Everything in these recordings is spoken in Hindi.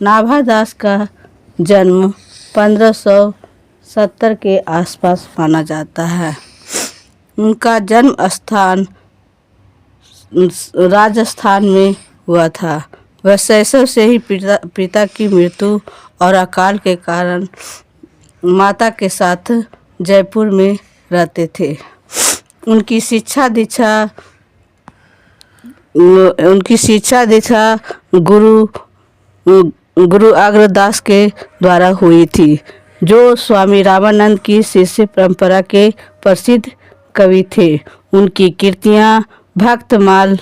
नाभादास का जन्म 1570 के आसपास माना जाता है। उनका जन्म स्थान राजस्थान में हुआ था। वह शैशव से ही पिता की मृत्यु और अकाल के कारण माता के साथ जयपुर में रहते थे। उनकी शिक्षा दीक्षा गुरु अग्रदास के द्वारा हुई थी, जो स्वामी रामानंद की शिष्य परंपरा के प्रसिद्ध कवि थे। उनकी कृतियाँ भक्तमाल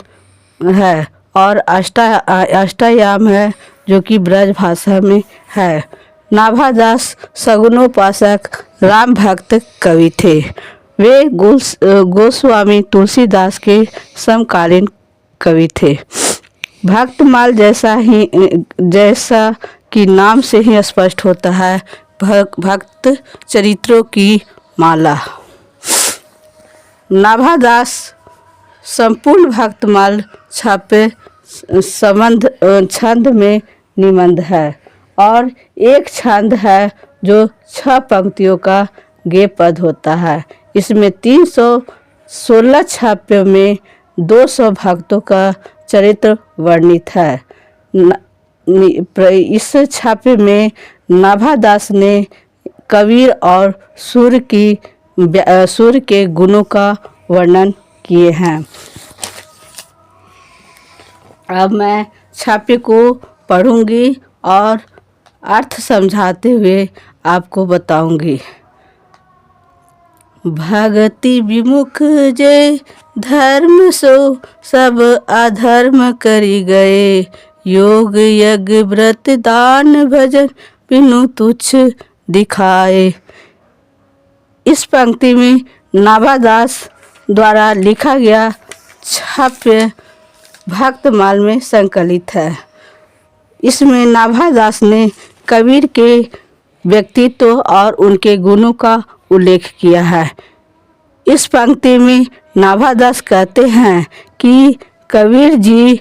है और अष्टयाम है, जो कि ब्रज भाषा में है। नाभादास सगुनोपासक राम भक्त कवि थे। वे गोस्वामी तुलसीदास के समकालीन कवि थे। भक्तमाल जैसा कि नाम से ही स्पष्ट होता है, भक्त चरित्रों की माला। नाभादास संपूर्ण भक्तमाल छापे छंद में निबंध है और एक छंद है जो 6 पंक्तियों का गेय पद होता है। इसमें 316 छापों में 200 भक्तों का चरित्र वर्णित है। इस छापे में नाभादास ने कबीर और सूर्य के गुणों का वर्णन किए हैं। अब मैं छापे को पढ़ूंगी और अर्थ समझाते हुए आपको बताऊंगी। भगति विमुख जय धर्म सो सब अधर्म करी गए, योग यज्ञ व्रत दान भजन बिनु तुच्छ दिखाए। इस पंक्ति में नाभादास द्वारा लिखा गया छाप्य भक्तमाल में संकलित है। इसमें नाभादास ने कबीर के व्यक्तित्व और उनके गुणों का उल्लेख किया है। इस पंक्ति में नाभादास कहते हैं कि कबीर जी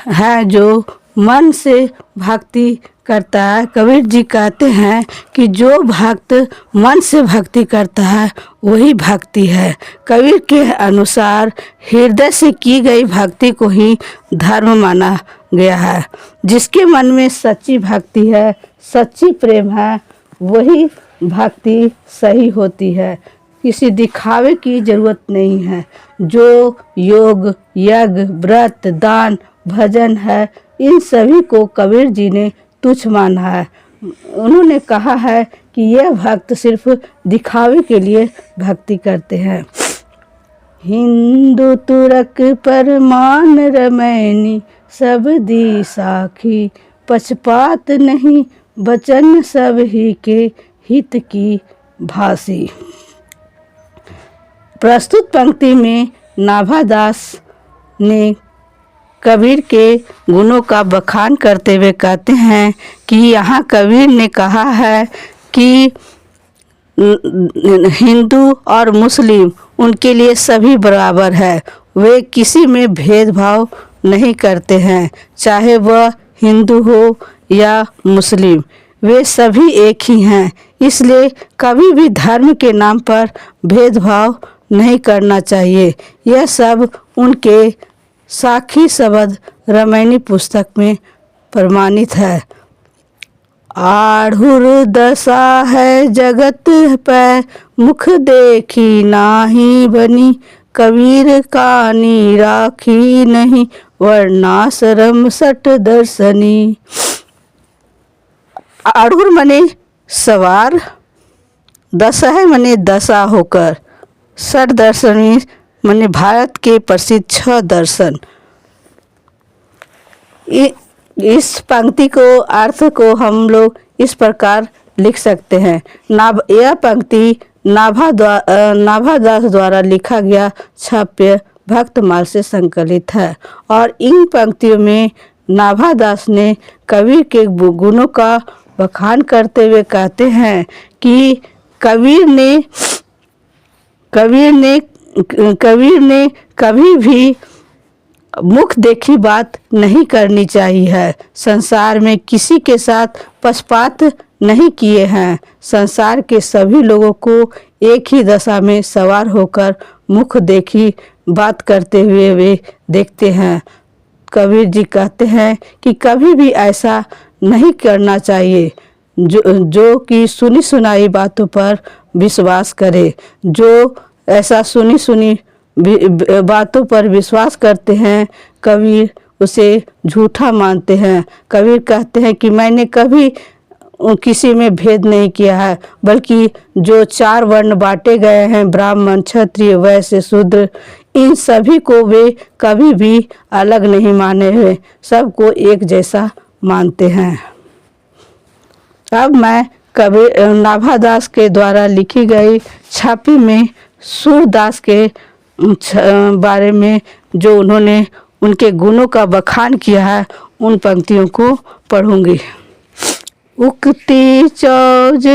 हैं जो मन से भक्ति करता है। कबीर जी कहते हैं कि जो भक्त मन से भक्ति करता है वही भक्ति है। कबीर के अनुसार हृदय से की गई भक्ति को ही धर्म माना गया है। जिसके मन में सच्ची भक्ति है, सच्ची प्रेम है, वही भक्ति सही होती है। किसी दिखावे की जरूरत नहीं है। जो योग यज्ञ व्रत दान भजन है, इन सभी को कबीर जी ने तुच्छ माना है। उन्होंने कहा है कि यह भक्त सिर्फ दिखावे के लिए भक्ति करते हैं। हिंदू तुरक परमान रमैनी सब दी साखी, पक्षपात नहीं वचन सब ही के हित की भासी। प्रस्तुत पंक्ति में नाभादास ने कबीर के गुणों का बखान करते हुए कहते हैं कि यहाँ कबीर ने कहा है कि हिंदू और मुस्लिम उनके लिए सभी बराबर है। वे किसी में भेदभाव नहीं करते हैं, चाहे वह हिंदू हो या मुस्लिम, वे सभी एक ही हैं। इसलिए कभी भी धर्म के नाम पर भेदभाव नहीं करना चाहिए। यह सब उनके साखी शब्द रामायणी पुस्तक में प्रमाणित है। आढ़ुर दशा है जगत पे, मुख देखी नाही बनी, कबीर कानी राखी नहीं, वर्णाश्रम सठ दर्शनी। आढ़ुर मने सवार, दशा है मने दशा होकर, सठ दर्शनी मने भारत के प्रसिद्ध 6 दर्शन। इस पंक्ति को अर्थ को हम लोग इस प्रकार लिख सकते हैं। यह पंक्ति नाभादास द्वारा लिखा गया छाप्य भक्तमाल से संकलित है और इन पंक्तियों में नाभादास ने कबीर के गुणों का बखान करते हुए कहते हैं कि कबीर ने कभी भी मुख देखी बात नहीं करनी चाहिए है। संसार में किसी के साथ पक्षपात नहीं किए हैं। संसार के सभी लोगों को एक ही दशा में सवार होकर मुख देखी बात करते हुए वे देखते हैं। कबीर जी कहते हैं कि कभी भी ऐसा नहीं करना चाहिए जो कि सुनी सुनाई बातों पर विश्वास करे। जो ऐसा सुनी सुनी बातों पर विश्वास करते हैं, कबीर उसे झूठा मानते हैं। कबीर कहते हैं कि मैंने कभी किसी में भेद नहीं किया है, बल्कि जो 4 वर्ण बांटे गए हैं, ब्राह्मण, क्षत्रिय, वैश्य, शूद्र, इन सभी को वे कभी भी अलग नहीं माने हुए, सबको एक जैसा मानते हैं। अब मैं कबीर नाभादास के द्वारा लिखी गई छापी में सूरदास के बारे में जो उन्होंने उनके गुणों का बखान किया है, उन पंक्तियों को पढ़ूंगी। उक्ति चौज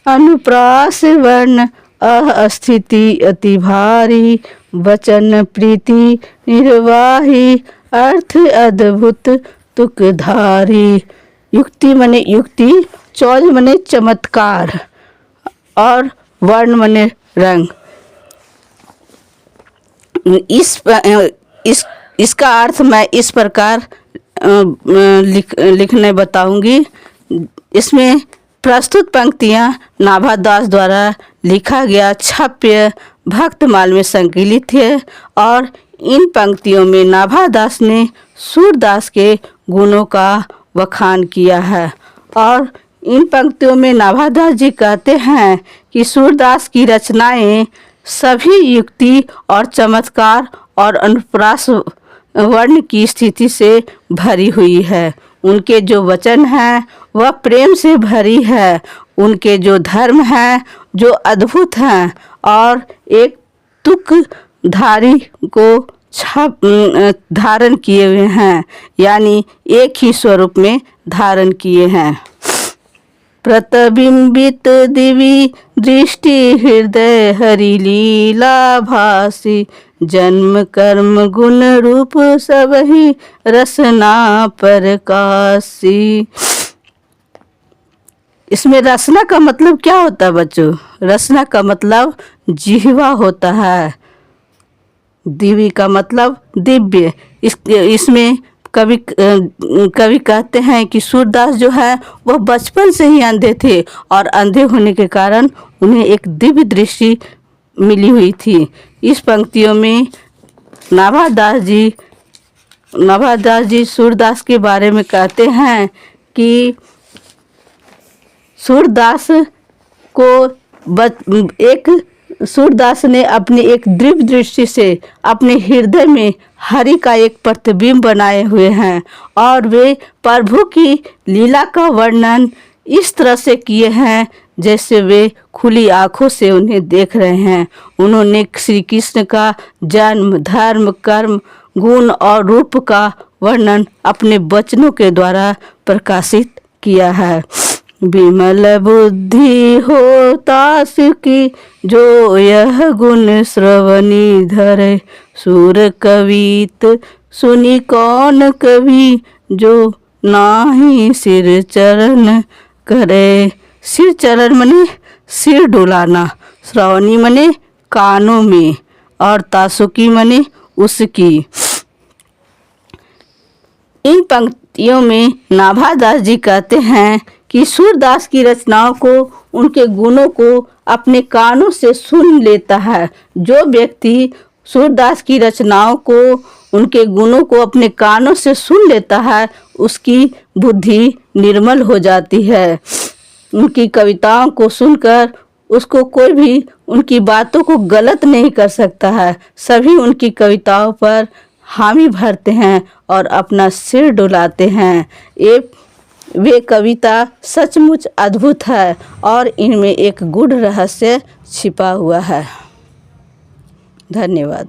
अनुप्रास वर्ण अस्थिति अति भारी, वचन प्रीति निर्वाही, अर्थ अद्भुत तुकधारी। युक्ति मने युक्ति, चौज मने चमत्कार और वर्ण मने रंग। इसका अर्थ मैं इस प्रकार लिखने बताऊंगी। इसमें प्रस्तुत पंक्तियां नाभादास द्वारा लिखा गया छाप्य भक्तमाल में संकलित है और इन पंक्तियों में नाभादास ने सूरदास के गुणों का बखान किया है। और इन पंक्तियों में नाभादास जी कहते हैं कि सूरदास की रचनाएं सभी युक्ति और चमत्कार और अनुप्रास वर्ण की स्थिति से भरी हुई है। उनके जो वचन हैं वह प्रेम से भरी है। उनके जो धर्म हैं जो अद्भुत हैं और एक तुकधारी को धारण किए हुए हैं, यानी एक ही स्वरूप में धारण किए हैं। प्रतिबिंबित दिवी दृष्टि हृदय हरि लीला भासी, जन्म कर्म गुण रूप सब ही रसना प्रकाशी। इसमें रसना का मतलब क्या होता है बच्चों? रसना का मतलब जिह्वा होता है। दिवी का मतलब दिव्य। इसमें कवि कहते हैं कि सूरदास जो है वह बचपन से ही अंधे थे और अंधे होने के कारण उन्हें एक दिव्य दृष्टि मिली हुई थी। इस पंक्तियों में नाभादास जी सूरदास के बारे में कहते हैं कि सूरदास ने अपनी एक दिव्य दृष्टि से अपने हृदय में हरि का एक प्रतिबिंब बनाए हुए हैं और वे प्रभु की लीला का वर्णन इस तरह से किए हैं जैसे वे खुली आंखों से उन्हें देख रहे हैं। उन्होंने श्री कृष्ण का जन्म, धर्म, कर्म, गुण और रूप का वर्णन अपने वचनों के द्वारा प्रकाशित किया है। विमल बुद्धि हो तास की जो यह गुण श्रवणी धरे, सुर कवित सुनी कौन कवि जो नाही सिर चरण करे। सिर चरण मने सिर डुलाना, श्रवणी मने कानों में और तासुकी मने उसकी। इन पंक्तियों में नाभादास जी कहते हैं कि सूरदास की रचनाओं को, उनके गुणों को अपने कानों से सुन लेता है। जो व्यक्ति सूरदास की रचनाओं को, उनके गुणों को अपने कानों से सुन लेता है, उसकी बुद्धि निर्मल हो जाती है। उनकी कविताओं को सुनकर उसको कोई भी उनकी बातों को गलत नहीं कर सकता है। सभी उनकी कविताओं पर हामी भरते हैं और अपना सिर डुलाते हैं। वे कविता सचमुच अद्भुत है और इनमें एक गूढ़ रहस्य छिपा हुआ है। धन्यवाद।